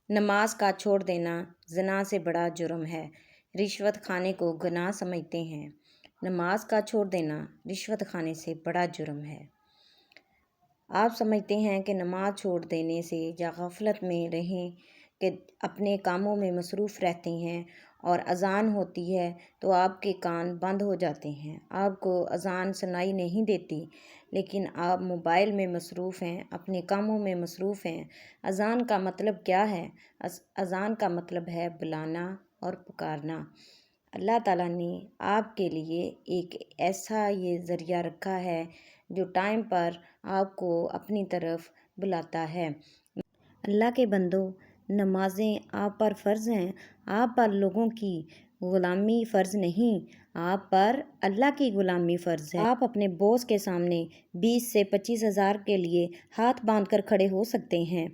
نماز کا چھوڑ دینا زنا سے بڑا جرم ہے۔ رشوت کھانے کو گناہ سمجھتے ہیں۔ نماز کا چھوڑ دینا رشوت کھانے سے بڑا جرم ہے۔ آپ سمجھتے ہیں کہ نماز چھوڑ دینے سے یا غفلت میں رہیں کہ اپنے کاموں میں مصروف رہتے ہیں اور اذان ہوتی ہے تو آپ کے کان بند ہو جاتے ہیں، آپ کو اذان سنائی نہیں دیتی، لیکن آپ موبائل میں مصروف ہیں، اپنے کاموں میں مصروف ہیں۔ اذان کا مطلب کیا ہے؟ اذان کا مطلب ہے بلانا اور پکارنا۔ اللہ تعالیٰ نے آپ کے لیے ایک ایسا یہ ذریعہ رکھا ہے جو ٹائم پر آپ کو اپنی طرف بلاتا ہے۔ اللہ کے بندو، نمازیں آپ پر فرض ہیں، آپ پر لوگوں کی غلامی فرض نہیں، آپ پر اللہ کی غلامی فرض ہے۔ آپ اپنے باس کے سامنے 20 سے 25 ہزار کے لیے ہاتھ باندھ کر کھڑے ہو سکتے ہیں،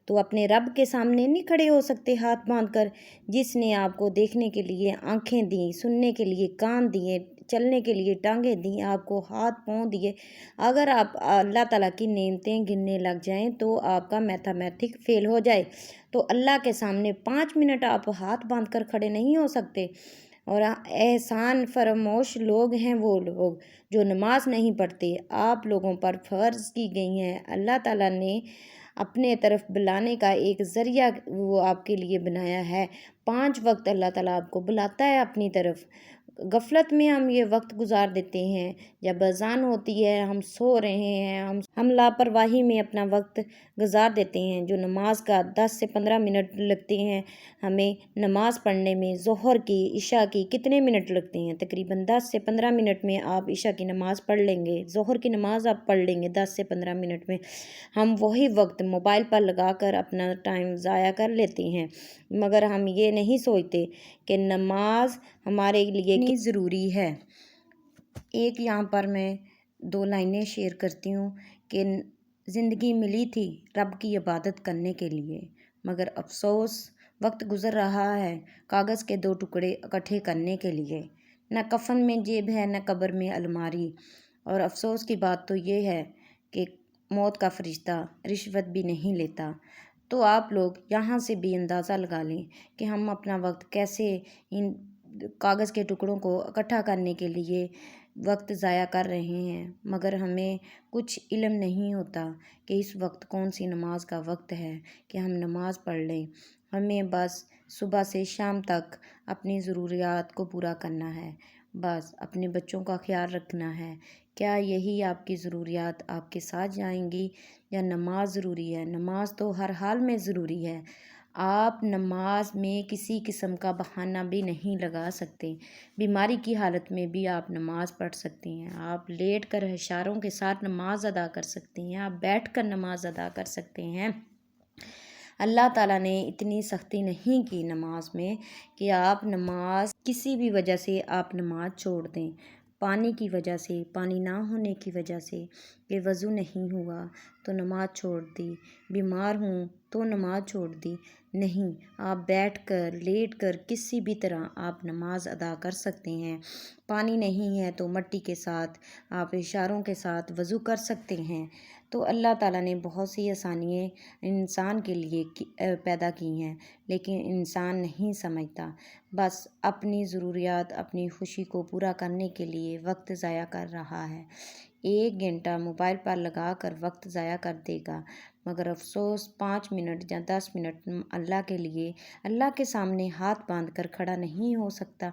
تو اپنے رب کے سامنے نہیں کھڑے ہو سکتے ہاتھ باندھ کر، جس نے آپ کو دیکھنے کے لیے آنکھیں دیں، سننے کے لیے کان دیے، چلنے کے لیے ٹانگیں دیں، آپ کو ہاتھ پاؤں دیے۔ اگر آپ اللہ تعالیٰ کی نعمتیں گننے لگ جائیں تو آپ کا میتھمیٹک فیل ہو جائے، تو اللہ کے سامنے 5 منٹ آپ ہاتھ باندھ کر کھڑے نہیں ہو سکتے۔ اور احسان فراموش لوگ ہیں وہ لوگ جو نماز نہیں پڑھتے، آپ لوگوں پر فرض کی گئی ہیں۔ اللہ تعالیٰ نے اپنے طرف بلانے کا ایک ذریعہ وہ آپ کے لیے بنایا ہے۔ 5 وقت اللہ تعالیٰ آپ کو بلاتا ہے اپنی طرف۔ غفلت میں ہم یہ وقت گزار دیتے ہیں، جب اذان ہوتی ہے ہم سو رہے ہیں، ہم لاپرواہی میں اپنا وقت گزار دیتے ہیں، جو نماز کا 10 سے 15 منٹ لگتے ہیں ہمیں نماز پڑھنے میں۔ ظہر کی، عشاء کی کتنے منٹ لگتے ہیں؟ تقریباً 10 سے 15 منٹ میں آپ عشاء کی نماز پڑھ لیں گے، ظہر کی نماز آپ پڑھ لیں گے 10 سے 15 منٹ میں۔ ہم وہی وقت موبائل پر لگا کر اپنا ٹائم ضائع کر لیتے ہیں، مگر ہم یہ نہیں سوچتے کہ نماز ہمارے لیے کتنی ضروری ہے۔ ایک یہاں پر میں 2 لائنیں شیئر کرتی ہوں کہ زندگی ملی تھی رب کی عبادت کرنے کے لیے، مگر افسوس وقت گزر رہا ہے کاغذ کے 2 ٹکڑے اکٹھے کرنے کے لیے۔ نہ کفن میں جیب ہے، نہ قبر میں الماری۔ اور افسوس کی بات تو یہ ہے کہ موت کا فرشتہ رشوت بھی نہیں لیتا۔ تو آپ لوگ یہاں سے بھی اندازہ لگا لیں کہ ہم اپنا وقت کیسے ان کاغذ کے ٹکڑوں کو اکٹھا کرنے کے لیے وقت ضائع کر رہے ہیں، مگر ہمیں کچھ علم نہیں ہوتا کہ اس وقت کون سی نماز کا وقت ہے کہ ہم نماز پڑھ لیں۔ ہمیں بس صبح سے شام تک اپنی ضروریات کو پورا کرنا ہے، بس اپنے بچوں کا خیال رکھنا ہے۔ کیا یہی آپ کی ضروریات آپ کے ساتھ جائیں گی یا نماز ضروری ہے؟ نماز تو ہر حال میں ضروری ہے۔ آپ نماز میں کسی قسم کا بہانہ بھی نہیں لگا سکتے۔ بیماری کی حالت میں بھی آپ نماز پڑھ سکتے ہیں، آپ لیٹ کر اشاروں کے ساتھ نماز ادا کر سکتے ہیں، آپ بیٹھ کر نماز ادا کر سکتے ہیں۔ اللہ تعالیٰ نے اتنی سختی نہیں کی نماز میں کہ آپ نماز کسی بھی وجہ سے آپ نماز چھوڑ دیں۔ پانی کی وجہ سے، پانی نہ ہونے کی وجہ سے، کہ وضو نہیں ہوا تو نماز چھوڑ دی، بیمار ہوں تو نماز چھوڑ دی، نہیں، آپ بیٹھ کر، لیٹ کر، کسی بھی طرح آپ نماز ادا کر سکتے ہیں۔ پانی نہیں ہے تو مٹی کے ساتھ آپ اشاروں کے ساتھ وضو کر سکتے ہیں۔ تو اللہ تعالیٰ نے بہت سی آسانیاں انسان کے لیے پیدا کی ہیں، لیکن انسان نہیں سمجھتا، بس اپنی ضروریات، اپنی خوشی کو پورا کرنے کے لیے وقت ضائع کر رہا ہے۔ 1 گھنٹہ موبائل پر لگا کر وقت ضائع کر دے گا، مگر افسوس 5 منٹ یا 10 منٹ اللہ کے لیے اللہ کے سامنے ہاتھ باندھ کر کھڑا نہیں ہو سکتا۔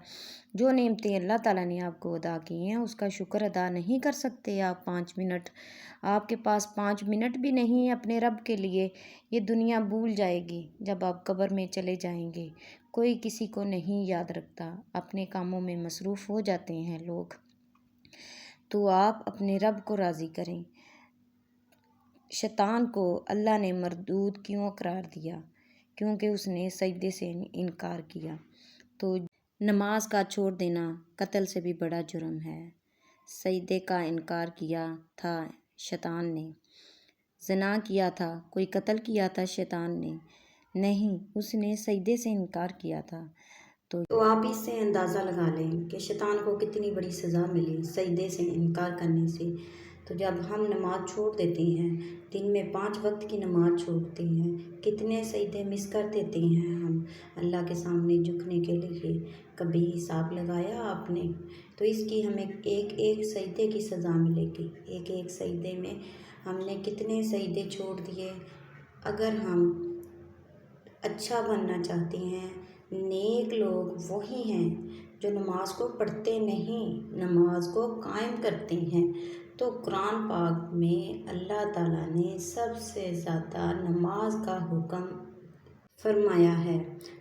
جو نعمتیں اللہ تعالیٰ نے آپ کو عطا کی ہیں اس کا شکر ادا نہیں کر سکتے آپ 5 منٹ۔ آپ کے پاس 5 منٹ بھی نہیں اپنے رب کے لیے۔ یہ دنیا بھول جائے گی جب آپ قبر میں چلے جائیں گے۔ کوئی کسی کو نہیں یاد رکھتا، اپنے کاموں میں مصروف ہو جاتے ہیں لوگ۔ تو آپ اپنے رب کو راضی کریں۔ شیطان کو اللہ نے مردود کیوں قرار دیا؟ کیونکہ اس نے سجدے سے انکار کیا۔ تو نماز کا چھوڑ دینا قتل سے بھی بڑا جرم ہے۔ سجدے کا انکار کیا تھا شیطان نے، زنا کیا تھا، کوئی قتل کیا تھا شیطان نے؟ نہیں، اس نے سجدے سے انکار کیا تھا۔ تو آپ اس سے اندازہ لگا لیں کہ شیطان کو کتنی بڑی سزا ملی سجدے سے انکار کرنے سے۔ تو جب ہم نماز چھوڑ دیتے ہیں، دن میں 5 وقت کی نماز چھوڑتے ہیں، کتنے سجدے مس کر دیتے ہیں ہم اللہ کے سامنے جھکنے کے لیے، کبھی حساب لگایا آپ نے؟ تو اس کی ہمیں ایک ایک سجدے کی سزا ملے گی، ایک ایک سجدے میں ہم نے کتنے سجدے چھوڑ دیے۔ اگر ہم اچھا بننا چاہتے ہیں، نیک لوگ وہی ہیں جو نماز کو پڑھتے نہیں، نماز کو قائم کرتے ہیں۔ تو قرآن پاک میں اللہ تعالیٰ نے سب سے زیادہ نماز کا حکم فرمایا ہے۔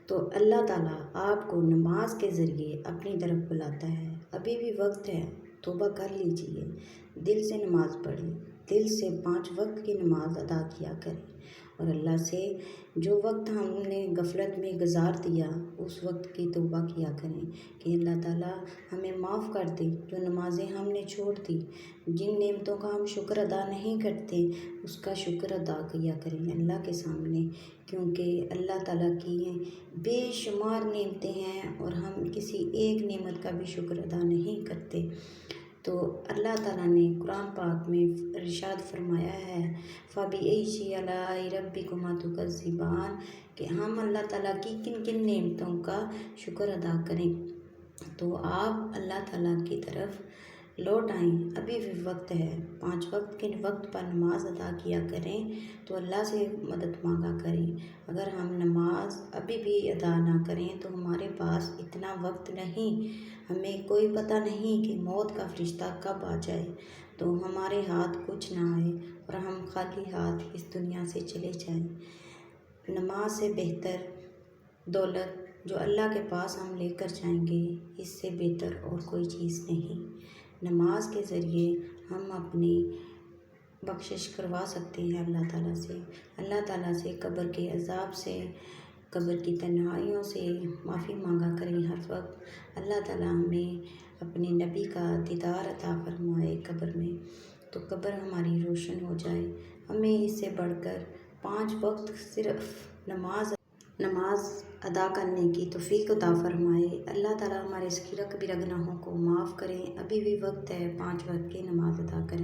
تو اللہ تعالیٰ آپ کو نماز کے ذریعے اپنی طرف بلاتا ہے۔ ابھی بھی وقت ہے، توبہ کر لیجئے، دل سے نماز پڑھیں، دل سے 5 وقت کی نماز ادا کیا کریں، اور اللہ سے جو وقت ہم نے غفلت میں گزار دیا اس وقت کی توبہ کیا کریں کہ اللہ تعالیٰ ہمیں معاف کر دے۔ جو نمازیں ہم نے چھوڑ دی، جن نعمتوں کا ہم شکر ادا نہیں کرتے، اس کا شکر ادا کیا کریں اللہ کے سامنے، کیونکہ اللہ تعالیٰ کی بے شمار نعمتیں ہیں اور ہم کسی ایک نعمت کا بھی شکر ادا نہیں کرتے۔ تو اللہ تعالیٰ نے قرآن پاک میں ارشاد فرمایا ہے فَبِأَيِّ آلَاءِ رَبِّكُمَا تُكَذِّبَانِ، کہ ہم اللہ تعالیٰ کی کن کن نعمتوں کا شکر ادا کریں۔ تو آپ اللہ تعالیٰ کی طرف لوٹ آئیں، ابھی بھی وقت ہے، 5 وقت کے وقت پر نماز ادا کیا کریں، تو اللہ سے مدد مانگا کریں۔ اگر ہم نماز ابھی بھی ادا نہ کریں تو ہمارے پاس اتنا وقت نہیں، ہمیں کوئی پتہ نہیں کہ موت کا فرشتہ کب آ جائے، تو ہمارے ہاتھ کچھ نہ آئے اور ہم خالی ہاتھ اس دنیا سے چلے جائیں۔ نماز سے بہتر دولت جو اللہ کے پاس ہم لے کر جائیں گے، اس سے بہتر اور کوئی چیز نہیں۔ نماز کے ذریعے ہم اپنی بخشش کروا سکتے ہیں اللہ تعالیٰ سے، اللہ تعالیٰ سے قبر کے عذاب سے، قبر کی تنہائیوں سے معافی مانگا کریں ہر وقت۔ اللہ تعالیٰ ہمیں اپنے نبی کا دیدار عطا فرمائے قبر میں، تو قبر ہماری روشن ہو جائے۔ ہمیں اس سے بڑھ کر 5 وقت صرف نماز ادا کرنے کی توفیق عطا فرمائے۔ اللہ تعالیٰ ہمارے صغیرہ کبیرہ گناہوں کو معاف کریں۔ ابھی بھی وقت ہے، 5 وقت کی نماز ادا کریں۔